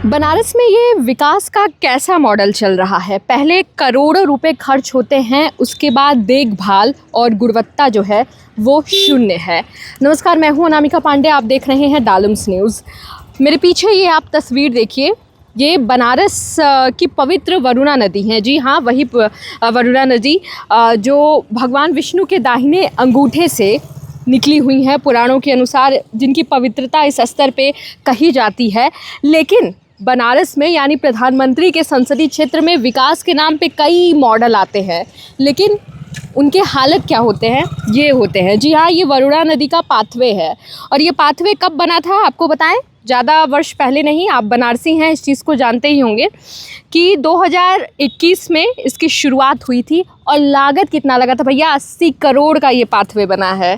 बनारस में ये विकास का कैसा मॉडल चल रहा है। पहले करोड़ों रुपए खर्च होते हैं, उसके बाद देखभाल और गुणवत्ता जो है वो शून्य है। नमस्कार, मैं हूं अनामिका पांडे, आप देख रहे हैं डालम्स न्यूज़। मेरे पीछे ये आप तस्वीर देखिए, ये बनारस की पवित्र वरुणा नदी है। जी हाँ, वही वरुणा नदी जो भगवान विष्णु के दाहिने अंगूठे से निकली हुई हैं पुराणों के अनुसार, जिनकी पवित्रता इस स्तर पे कही जाती है। लेकिन बनारस में यानी प्रधानमंत्री के संसदीय क्षेत्र में विकास के नाम पे कई मॉडल आते हैं, लेकिन उनके हालत क्या होते हैं, ये होते हैं। जी हाँ, ये वरुणा नदी का पाथवे है। और ये पाथवे कब बना था आपको बताएं, ज़्यादा वर्ष पहले नहीं, आप बनारसी हैं इस चीज़ को जानते ही होंगे कि 2021 में इसकी शुरुआत हुई थी। और लागत कितना लगा था भैया, 80 करोड़ का ये पाथवे बना है।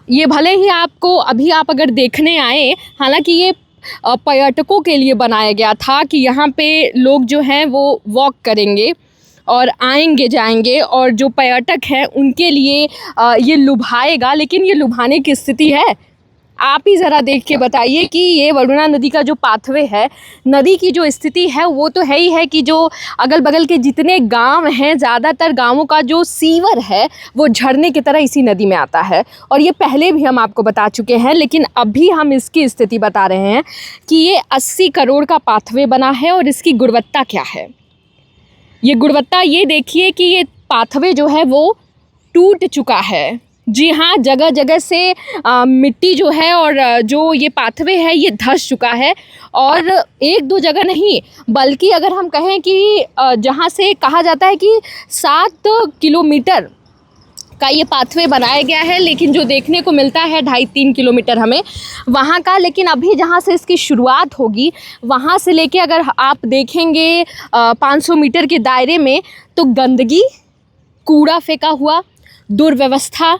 ये भले ही आपको अभी आप अगर देखने आए, हालांकि ये पर्यटकों के लिए बनाया गया था कि यहाँ पे लोग जो हैं वो वॉक करेंगे और आएंगे जाएंगे, और जो पर्यटक हैं उनके लिए ये लुभाएगा। लेकिन ये लुभाने की स्थिति है? आप ही ज़रा देख के बताइए कि ये वरुणा नदी का जो पाथवे है, नदी की जो स्थिति है वो तो है ही है कि जो अगल बगल के जितने गांव हैं, ज़्यादातर गांवों का जो सीवर है वो झरने की तरह इसी नदी में आता है। और ये पहले भी हम आपको बता चुके हैं, लेकिन अभी हम इसकी स्थिति बता रहे हैं कि ये 80 करोड़ का पाथवे बना है। और इसकी गुणवत्ता क्या है, ये गुणवत्ता ये देखिए कि ये पाथवे जो है वो टूट चुका है। जी हाँ, जगह जगह से मिट्टी जो है और जो ये पाथवे है ये धंस चुका है। और एक दो जगह नहीं, बल्कि अगर हम कहें कि जहाँ से कहा जाता है कि 7 किलोमीटर का ये पाथवे बनाया गया है, लेकिन जो देखने को मिलता है 2.5-3 किलोमीटर हमें वहाँ का। लेकिन अभी जहाँ से इसकी शुरुआत होगी वहाँ से लेके अगर आप देखेंगे 500 मीटर के दायरे में, तो गंदगी, कूड़ा फेंका हुआ, दुर्व्यवस्था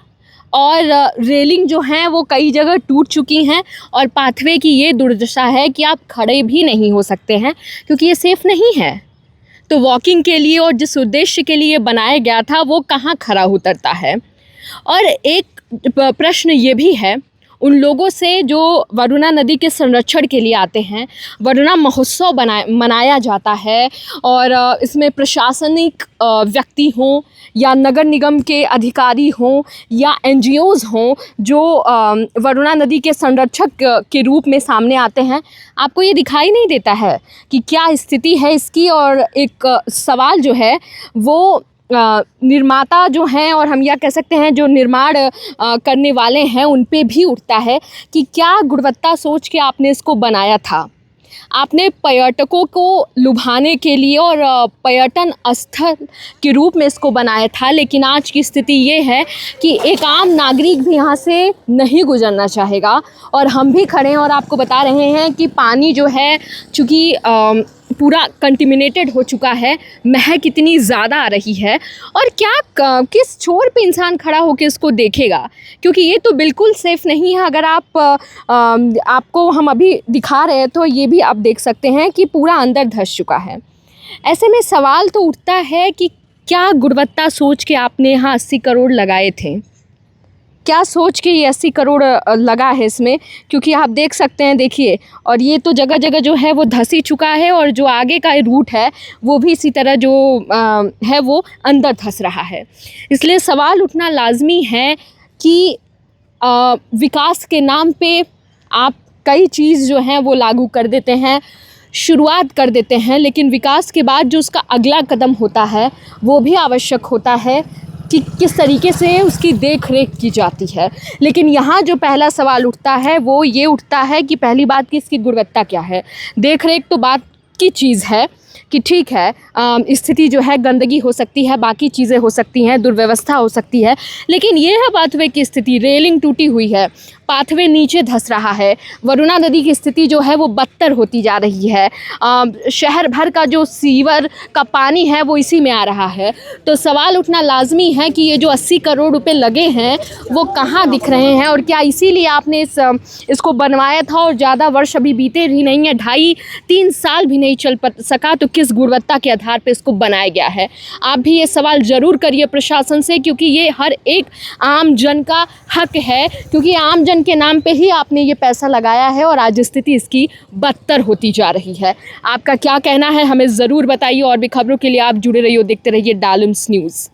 और रेलिंग जो हैं वो कई जगह टूट चुकी हैं। और पाथवे की ये दुर्दशा है कि आप खड़े भी नहीं हो सकते हैं, क्योंकि ये सेफ़ नहीं है। तो वॉकिंग के लिए और जिस उद्देश्य के लिए बनाया गया था वो कहाँ खरा उतरता है। और एक प्रश्न ये भी है उन लोगों से जो वरुणा नदी के संरक्षण के लिए आते हैं। वरुणा महोत्सव मनाया जाता है, और इसमें प्रशासनिक व्यक्ति हों या नगर निगम के अधिकारी हों या NGOs हों, जो वरुणा नदी के संरक्षक के रूप में सामने आते हैं। आपको ये दिखाई नहीं देता है कि क्या स्थिति है इसकी। और एक सवाल जो है वो निर्माता जो हैं, और हम यह कह सकते हैं जो निर्माण करने वाले हैं, उन पे भी उठता है कि क्या गुणवत्ता सोच के आपने इसको बनाया था। आपने पर्यटकों को लुभाने के लिए और पर्यटन स्थल के रूप में इसको बनाया था, लेकिन आज की स्थिति ये है कि एक आम नागरिक भी यहाँ से नहीं गुजरना चाहेगा। और हम भी खड़े हैं और आपको बता रहे हैं कि पानी जो है चूँकि पूरा कंटिमिनेटेड हो चुका है, महक इतनी ज़्यादा आ रही है। और क्या किस छोर पे इंसान खड़ा होकर इसको देखेगा, क्योंकि ये तो बिल्कुल सेफ़ नहीं है। अगर आपको हम अभी दिखा रहे हैं तो ये भी आप देख सकते हैं कि पूरा अंदर धंस चुका है। ऐसे में सवाल तो उठता है कि क्या गुणवत्ता सोच के आपने यहाँ 80 करोड़ लगाए थे, क्या सोच के ये 80 करोड़ लगा है इसमें। क्योंकि आप देख सकते हैं, देखिए, और ये तो जगह जगह जो है वो धंस ही चुका है, और जो आगे का रूट है वो भी इसी तरह जो है वो अंदर धंस रहा है। इसलिए सवाल उठना लाजमी है कि विकास के नाम पे आप कई चीज़ जो हैं वो लागू कर देते हैं, शुरुआत कर देते हैं, लेकिन विकास के बाद जो उसका अगला कदम होता है वो भी आवश्यक होता है कि किस तरीके से उसकी देख रेख की जाती है। लेकिन यहाँ जो पहला सवाल उठता है वो ये उठता है कि पहली बात कि इसकी गुणवत्ता क्या है। देख रेख तो बात की चीज़ है कि ठीक है, स्थिति जो है गंदगी हो सकती है, बाकी चीज़ें हो सकती हैं, दुर्व्यवस्था हो सकती है, लेकिन ये है पाथवे की स्थिति। रेलिंग टूटी हुई है, पाथवे नीचे धंस रहा है, वरुणा नदी की स्थिति जो है वो बदतर होती जा रही है, शहर भर का जो सीवर का पानी है वो इसी में आ रहा है। तो सवाल उठना लाजमी है कि ये जो 80 करोड़ रुपए लगे हैं वो कहाँ दिख रहे हैं। और क्या इसीलिए आपने इसको बनवाया था और ज़्यादा वर्ष अभी बीते भी नहीं है, 2.5-3 साल भी नहीं चल सका, तो किस किस गुणवत्ता के आधार पर इसको बनाया गया है। आप भी ये सवाल ज़रूर करिए प्रशासन से, क्योंकि ये हर एक आम जन का हक है, क्योंकि आम जन के नाम पे ही आपने ये पैसा लगाया है और आज स्थिति इसकी बदतर होती जा रही है। आपका क्या कहना है हमें ज़रूर बताइए, और भी खबरों के लिए आप जुड़े रहिए, देखते रहिए डालम्स न्यूज़।